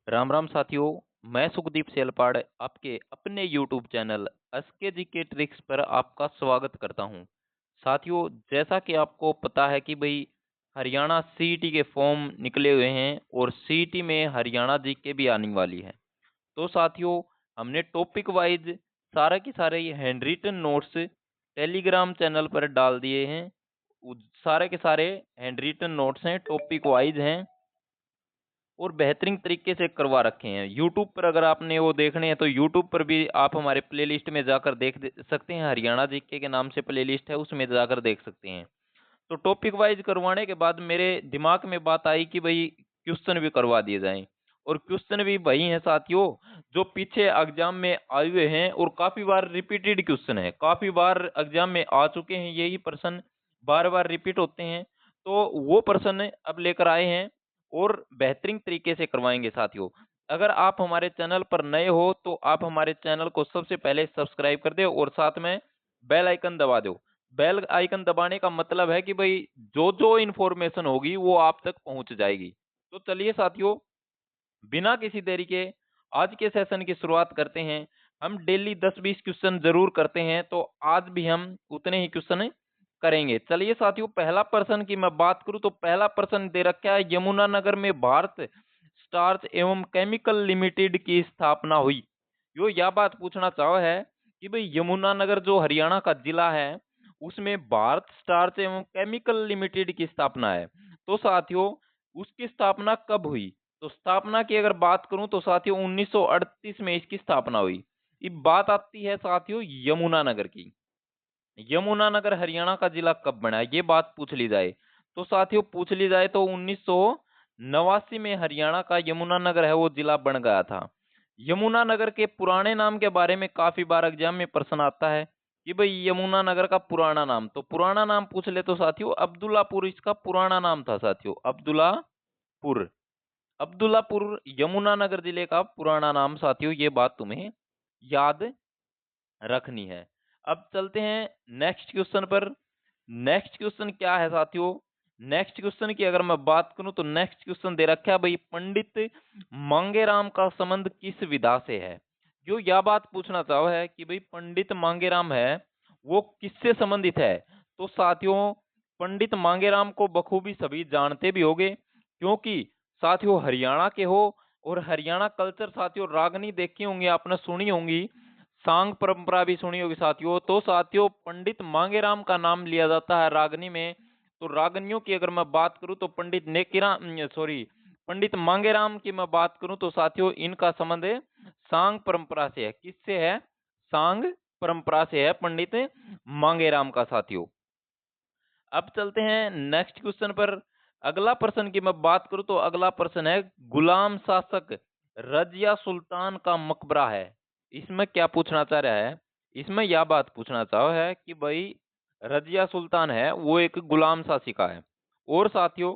राम राम साथियों। मैं सुखदीप सेलपाड़ आपके अपने YouTube चैनल एसके जी के ट्रिक्स पर आपका स्वागत करता हूं। साथियों, जैसा कि आपको पता है कि भाई हरियाणा सीईटी के फॉर्म निकले हुए हैं और सीईटी में हरियाणा जीके भी आने वाली है। तो साथियों, हमने टॉपिक वाइज सारे के सारे ये handwritten notes Telegram channel पर डाल दिए हैं। सारे के सारे हैंड रिटन नोट्स हैं, टॉपिक वाइज हैं और बेहतरीन तरीके से करवा रखे हैं। यूट्यूब पर अगर आपने वो देखने हैं तो यूट्यूब पर भी आप हमारे प्लेलिस्ट में जाकर सकते हैं। हरियाणा जीके के नाम से प्लेलिस्ट है, उसमें जाकर देख सकते हैं। तो टॉपिक वाइज करवाने के बाद मेरे दिमाग में बात आई कि भाई क्वेश्चन भी करवा दिए जाएं। और क्वेश्चन भी वही हैं साथियों जो पीछे एग्जाम में आए हुए हैं और काफी बार रिपीटेड क्वेश्चन है, काफी बार एग्जाम में आ चुके हैं, यही प्रश्न बार बार रिपीट होते हैं। तो वो प्रश्न अब लेकर आए हैं और बेहतरीन तरीके से करवाएंगे साथियों। अगर आप हमारे चैनल पर नए हो तो आप हमारे चैनल को सबसे पहले सब्सक्राइब कर दो और साथ में बेल आइकन दबा दो। बेल आइकन दबाने का मतलब है कि भाई जो जो इन्फॉर्मेशन होगी वो आप तक पहुंच जाएगी। तो चलिए साथियों, बिना किसी देरी के आज के सेशन की शुरुआत करते हैं। हम डेली 10-20 क्वेश्चन जरूर करते हैं, तो आज भी हम उतने ही क्वेश्चन करेंगे। चलिए साथियों, पहला प्रश्न की मैं बात करूं तो पहला प्रश्न दे रखा है, यमुनानगर में भारत स्टार्च एवं केमिकल लिमिटेड की स्थापना हुई। यो यह बात पूछना चाहो है कि भाई यमुनानगर जो हरियाणा का जिला है उसमें भारत स्टार्च एवं केमिकल लिमिटेड की स्थापना है। तो साथियों, उसकी स्थापना कब हुई? तो स्थापना की अगर बात करूं तो साथियों 1938 में इसकी स्थापना हुई। अब बात आती है साथियों यमुनानगर की। यमुनानगर हरियाणा का जिला कब बना, ये बात पूछ ली जाए तो साथियों पूछ ली जाए तो 1989 में हरियाणा का यमुनानगर है वो जिला बन गया था। यमुनानगर के पुराने नाम के बारे में काफी बार एग्जाम में प्रश्न आता है कि भाई यमुनानगर का पुराना नाम, तो पुराना नाम पूछ ले तो साथियों अब्दुल्लापुर इसका पुराना नाम था। साथियों अब्दुल्लापुर, अब्दुल्लापुर यमुनानगर जिले का पुराना नाम साथियों, ये बात तुम्हें याद रखनी है। अब चलते हैं नेक्स्ट क्वेश्चन पर। नेक्स्ट क्वेश्चन क्या है साथियों? नेक्स्ट क्वेश्चन की अगर मैं बात करूं तो नेक्स्ट क्वेश्चन दे रखा है भाई, पंडित मांगेराम का संबंध किस विधा से है? जो यह बात पूछना चाहो है कि भाई पंडित मांगेराम है वो किससे संबंधित है? तो साथियों पंडित मांगेराम को बखूबी सभी जानते भी होंगे, क्योंकि साथियों हरियाणा के हो और हरियाणा कल्चर साथियों रागनी देखी होंगी आपने, सुनी होंगी, सांग परंपरा भी सुनी होगी साथियों। तो साथियों पंडित मांगेराम का नाम लिया जाता है रागनी में। तो रागनियों की अगर मैं बात करूं तो पंडित मांगेराम की मैं बात करूं तो साथियों इनका संबंध सांग परंपरा से है। किससे है? सांग परंपरा से है पंडित मांगेराम का साथियों। अब चलते हैं नेक्स्ट क्वेश्चन पर। अगला प्रश्न की मैं बात करूं तो अगला प्रश्न है, गुलाम शासक रजिया सुल्तान का मकबरा है। इसमें क्या पूछना चाह रहा है? इसमें यह बात पूछना चाह रहा है कि भाई रजिया सुल्तान है वो एक गुलाम शासिका है और साथियों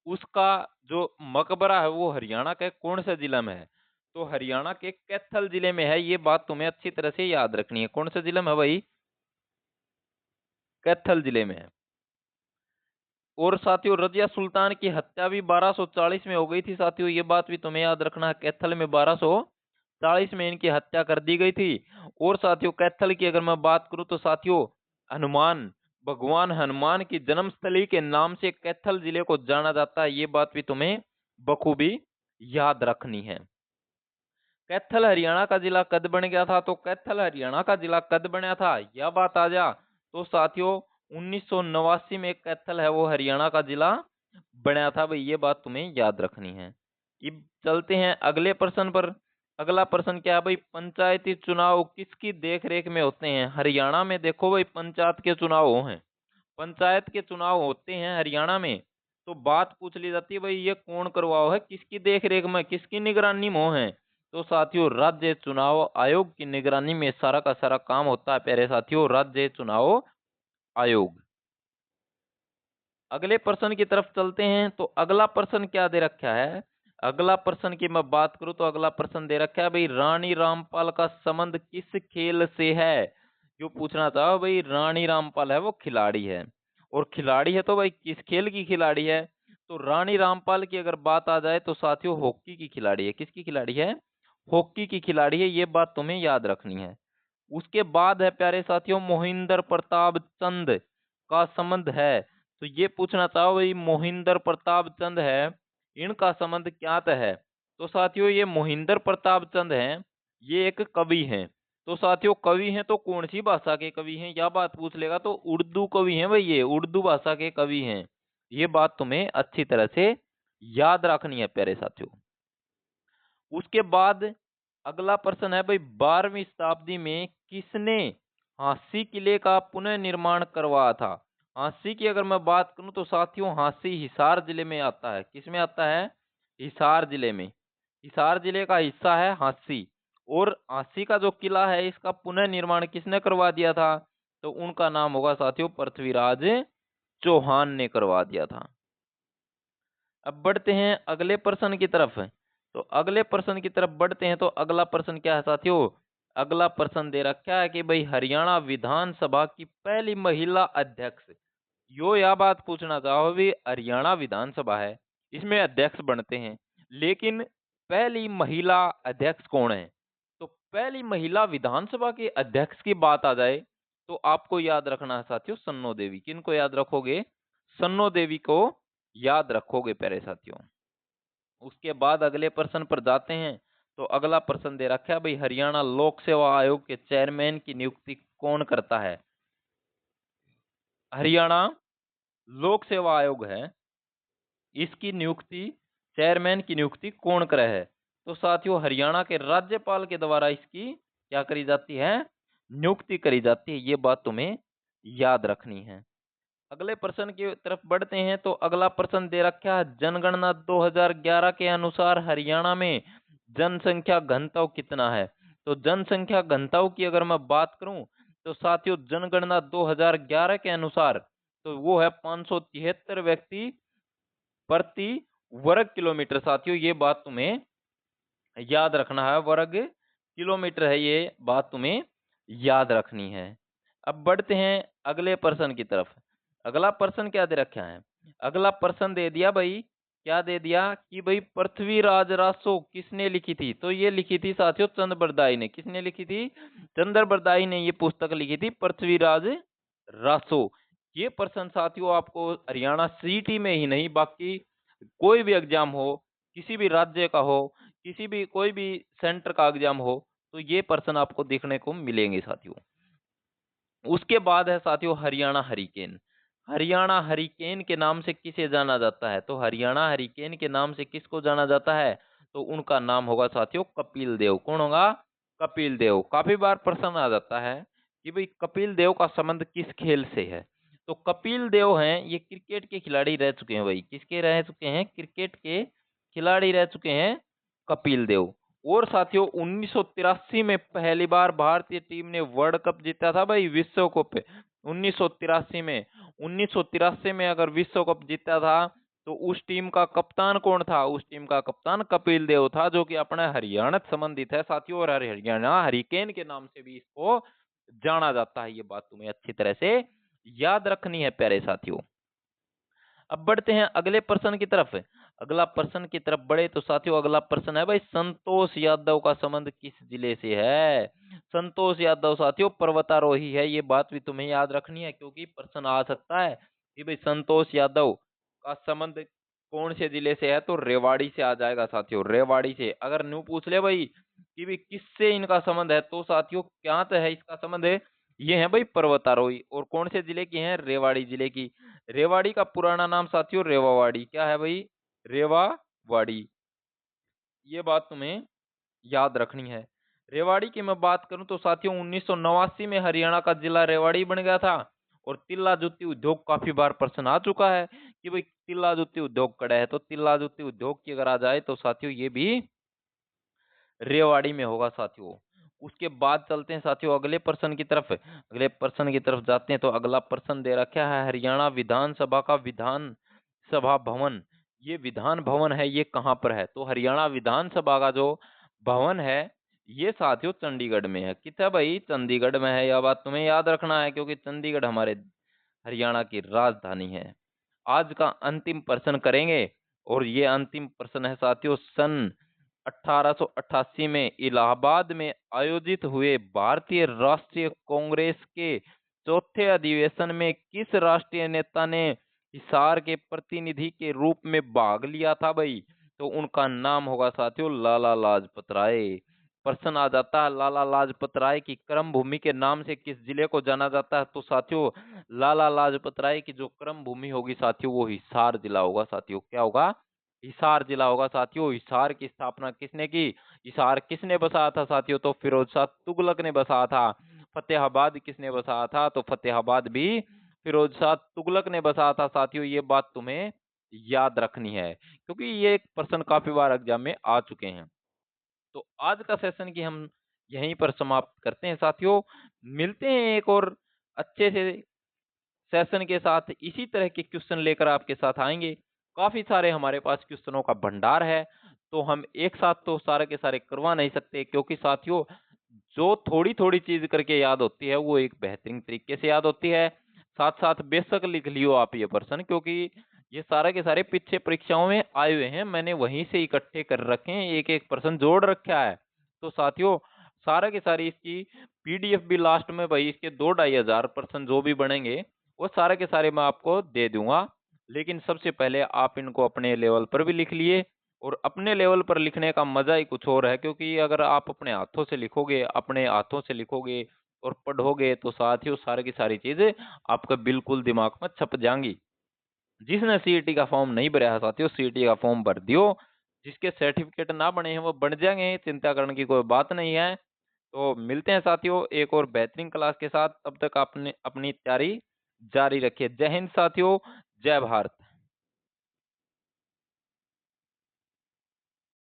उसका जो मकबरा है वो हरियाणा के कौन से जिले में है? तो हरियाणा के कैथल जिले में है। ये बात तुम्हें अच्छी तरह से याद रखनी है। कौन से जिले में है भाई? कैथल जिले में है। और साथियों रजिया सुल्तान की हत्या भी 1240 में हो गई थी साथियों, ये बात भी तुम्हें याद रखना है। कैथल में 1240 में इनकी हत्या कर दी गई थी। और साथियों कैथल की अगर मैं बात करूं तो साथियों हनुमान, भगवान हनुमान की जन्मस्थली के नाम से कैथल जिले को जाना जाता है। ये बात भी तुम्हें बखूबी याद रखनी है। कैथल हरियाणा का जिला कद बन गया था? तो कैथल हरियाणा का जिला कद बना था यह बात आ जा तो साथियों 1989 में कैथल है वो हरियाणा का जिला बना था भाई, ये बात तुम्हें याद रखनी है। अब चलते हैं अगले प्रश्न पर। अगला प्रश्न क्या है भाई, पंचायती चुनाव किसकी देख रेख में होते हैं? हरियाणा में देखो भाई पंचायत के चुनाव हैं, पंचायत के चुनाव होते हैं हरियाणा में। तो बात पूछ ली जाती है भाई ये कौन करवाओ है, किसकी देख रेख में, किसकी निगरानी में है? तो साथियों राज्य चुनाव आयोग की निगरानी में सारा का सारा काम होता है प्यारे साथियों, राज्य चुनाव आयोग। अगले प्रश्न की तरफ चलते हैं। तो अगला प्रश्न क्या दे रखा है? अगला प्रश्न की मैं बात करूं तो अगला प्रश्न दे रखा है भाई, रानी रामपाल का संबंध किस खेल से है? जो पूछना था भाई, रानी रामपाल है वो खिलाड़ी है और खिलाड़ी है तो भाई किस खेल की खिलाड़ी है? तो रानी रामपाल की अगर बात आ जाए तो साथियों हॉकी की खिलाड़ी है। किसकी खिलाड़ी है? हॉकी की खिलाड़ी है, ये बात तुम्हें याद रखनी है। उसके बाद है प्यारे साथियों मोहिंदर प्रताप चंद का संबंध है। तो ये पूछना चाहो भाई मोहिंदर प्रताप चंद है, इनका संबंध क्या है? तो साथियों ये मोहिंदर प्रताप चंद हैं, ये एक कवि हैं। तो साथियों कवि हैं तो कौन सी भाषा के कवि हैं, या बात पूछ लेगा तो उर्दू कवि हैं भाई, ये उर्दू भाषा के कवि हैं। ये बात तुम्हें अच्छी तरह से याद रखनी है प्यारे साथियों। उसके बाद अगला प्रश्न है भाई 12वीं शताब्दी में किसने हांसी किले का पुनर्निर्माण करवाया था? हांसी की अगर मैं बात करूं तो साथियों हांसी हिसार जिले में आता है। किस में आता है? हिसार जिले में। हिसार जिले का हिस्सा है हांसी। और हांसी का जो किला है इसका पुनर्निर्माण किसने करवा दिया था? तो उनका नाम होगा साथियों पृथ्वीराज चौहान ने करवा दिया था। अब बढ़ते हैं अगले प्रश्न की तरफ। तो अगले प्रश्न की तरफ बढ़ते हैं तो अगला प्रश्न क्या है साथियों? अगला प्रश्न दे रखा है कि भाई हरियाणा विधानसभा की पहली महिला अध्यक्ष। यो यह बात पूछना चाहो भी हरियाणा विधानसभा है, इसमें अध्यक्ष बनते हैं, लेकिन पहली महिला अध्यक्ष कौन है? तो पहली महिला विधानसभा के अध्यक्ष की बात आ जाए तो आपको याद रखना है साथियों सन्नो देवी। किनको याद रखोगे? सन्नो देवी को याद रखोगे प्यारे साथियों। उसके बाद अगले प्रश्न पर जाते हैं। तो अगला प्रश्न दे रखा है भाई हरियाणा लोक सेवा आयोग के चेयरमैन की नियुक्ति कौन करता है? हरियाणा लोक सेवा आयोग है, इसकी नियुक्ति चेयरमैन की नियुक्ति कौन करे है? तो साथियों हरियाणा के राज्यपाल के द्वारा इसकी क्या करी जाती है? नियुक्ति करी जाती है। ये बात तुम्हें याद रखनी है। अगले प्रश्न की तरफ बढ़ते हैं तो अगला प्रश्न दे रखा है जनगणना 2011 के अनुसार हरियाणा में जनसंख्या घनत्व कितना है? तो जनसंख्या घनत्व की अगर मैं बात करूं तो साथियों जनगणना 2011 के अनुसार तो वो है 573 व्यक्ति प्रति वर्ग किलोमीटर। साथियों ये बात तुम्हें याद रखना है, वर्ग किलोमीटर है, ये बात तुम्हें याद रखनी है। अब बढ़ते हैं अगले प्रश्न की तरफ। अगला प्रश्न क्या दे रखा है? अगला प्रश्न दे दिया भाई, क्या दे दिया कि भाई पृथ्वीराज रासो किसने लिखी थी? तो ये लिखी थी साथियों चंद्रबरदाई ने। किसने लिखी थी? चंद्रबरदाई ने ये पुस्तक लिखी थी पृथ्वीराज रासो। ये प्रश्न साथियों आपको हरियाणा सीटी में ही नहीं बाकी कोई भी एग्जाम हो, किसी भी राज्य का हो, किसी भी कोई भी सेंटर का एग्जाम हो, तो ये प्रश्न आपको देखने को मिलेंगे साथियों। उसके बाद है साथियों हरियाणा हरिकेन। हरियाणा हरिकेन के नाम से किसे जाना जाता है? तो हरियाणा हरिकेन के नाम से किसको जाना जाता है? तो उनका नाम होगा साथियों कपिल देव। कौन होगा? कपिल देव। काफी बार प्रश्न आ जाता है कि भाई कपिल देव का संबंध किस खेल से है? तो कपिल देव हैं ये क्रिकेट के खिलाड़ी रह चुके हैं भाई। किसके रह चुके हैं? क्रिकेट के खिलाड़ी रह चुके हैं कपिल देव। और साथियों 1983 में पहली बार भारतीय टीम ने वर्ल्ड कप जीता था भाई, विश्व कप। 1983 में 1983 में अगर विश्व कप जीता था तो उस टीम का कप्तान कौन था? उस टीम का कप्तान कपिल देव था, जो कि अपने हरियाणा से संबंधित है साथियों। और हरियाणा हरिकेन के नाम से भी इसको जाना जाता है। ये बात तुम्हें अच्छी तरह से याद रखनी है प्यारे साथियों। अब बढ़ते हैं अगले प्रश्न की तरफ। अगला प्रश्न की तरफ बढ़े तो साथियों अगला प्रश्न है भाई संतोष यादव का संबंध किस जिले से है? संतोष यादव साथियों पर्वतारोही है। ये बात भी तुम्हें याद रखनी है क्योंकि प्रश्न आ सकता है कि भाई संतोष यादव का संबंध कौन से जिले से है? तो रेवाड़ी से आ जाएगा साथियों, रेवाड़ी से। अगर न्यू पूछ ले भाई कि भाई किससे इनका संबंध है तो साथियों क्या तो है इसका संबंध है? ये है भाई पर्वतारोही। और कौन से जिले की है? रेवाड़ी जिले की। रेवाड़ी का पुराना नाम साथियों रेवावाड़ी। क्या है भाई? रेवावाड़ी। ये बात तुम्हें याद रखनी है। रेवाड़ी की मैं बात करूं तो साथियों 1989 में हरियाणा का जिला रेवाड़ी बन गया था। और तिल्ला जुत्ती उद्योग काफी बार प्रश्न आ चुका है कि भाई तिल्ला जुत्ती उद्योग कड़ा है। तो तिल्ला जुत्ती उद्योग की अगर आ जाए तो साथियों ये भी रेवाड़ी में होगा साथियों। उसके बाद चलते हैं साथियों अगले प्रश्न की तरफ। अगले प्रश्न की तरफ जाते हैं तो अगला प्रश्न दे रखा है हरियाणा विधानसभा का विधान सभा भवन। ये विधान भवन है ये कहाँ पर है? तो हरियाणा विधानसभा का जो भवन है ये साथियों चंडीगढ़ में है। कितना भाई? चंडीगढ़ में है। यह बात तुम्हें याद रखना है क्योंकि चंडीगढ़ हमारे हरियाणा की राजधानी है। आज का अंतिम प्रश्न करेंगे और ये अंतिम प्रश्न है साथियों सन 1888 में इलाहाबाद में आयोजित हुए भारतीय राष्ट्रीय कांग्रेस के चौथे अधिवेशन में किस राष्ट्रीय नेता ने हिसार के प्रतिनिधि के रूप में भाग लिया था भाई? तो उनका नाम होगा साथियों लाला लाजपत राय। प्रश्न आ जाता है लाला लाजपत राय की कर्म भूमि के नाम से किस जिले को जाना जाता है? तो साथियों लाला लाजपत राय की जो कर्म भूमि होगी साथियों वो हिसार जिला होगा साथियों। क्या होगा? हिसार जिला होगा साथियों। हिसार की स्थापना किसने की? हिसार किसने बसाया था साथियों? तो फिरोज शाह तुगलक ने बसाया था। फतेहाबाद किसने बसाया था? तो फतेहाबाद भी फिरोज शाह तुगलक ने बसाया था साथियों। ये बात तुम्हें याद रखनी है क्योंकि ये एक प्रश्न काफी बार एग्जाम में आ चुके हैं। तो आज का सेशन की हम यहीं पर समाप्त करते हैं साथियों। मिलते हैं एक और अच्छे से सेशन के साथ। इसी तरह के क्वेश्चन लेकर आपके साथ आएंगे। काफी सारे हमारे पास क्वेश्चनों का भंडार है, तो हम एक साथ तो सारे के सारे करवा नहीं सकते क्योंकि साथियों जो थोड़ी थोड़ी चीज करके याद होती है वो एक बेहतरीन तरीके से याद होती है। साथ साथ बेशक लिख लियो आप ये प्रश्न, क्योंकि ये सारे के सारे पीछे परीक्षाओं में आए हुए हैं, मैंने वहीं से इकट्ठे कर रखे हैं, एक एक प्रश्न जोड़ रखा है। तो साथियों सारे के सारे इसकी पीडीएफ भी लास्ट में भाई इसके 2-2.5 हजार प्रश्न जो भी बनेंगे वो सारे के सारे मैं आपको दे दूंगा। लेकिन सबसे पहले आप इनको अपने लेवल पर भी लिख लिए, और अपने लेवल पर लिखने का मजा ही कुछ और है, क्योंकि अगर आप अपने हाथों से लिखोगे, अपने हाथों से लिखोगे और पढ़ोगे तो साथियों सारी की सारी चीजें आपका बिल्कुल दिमाग में छप जाएंगी। जिसने सीईटी का फॉर्म नहीं भरा है साथियों, सीईटी का फॉर्म भर दियो। जिसके सर्टिफिकेट ना बने हैं वो बन जाएंगे, चिंता करने की कोई बात नहीं है। तो मिलते हैं साथियों एक और बेहतरीन क्लास के साथ, तब तक आपने अपनी तैयारी जारी रखिए। जय हिंद साथियों, जय भारत।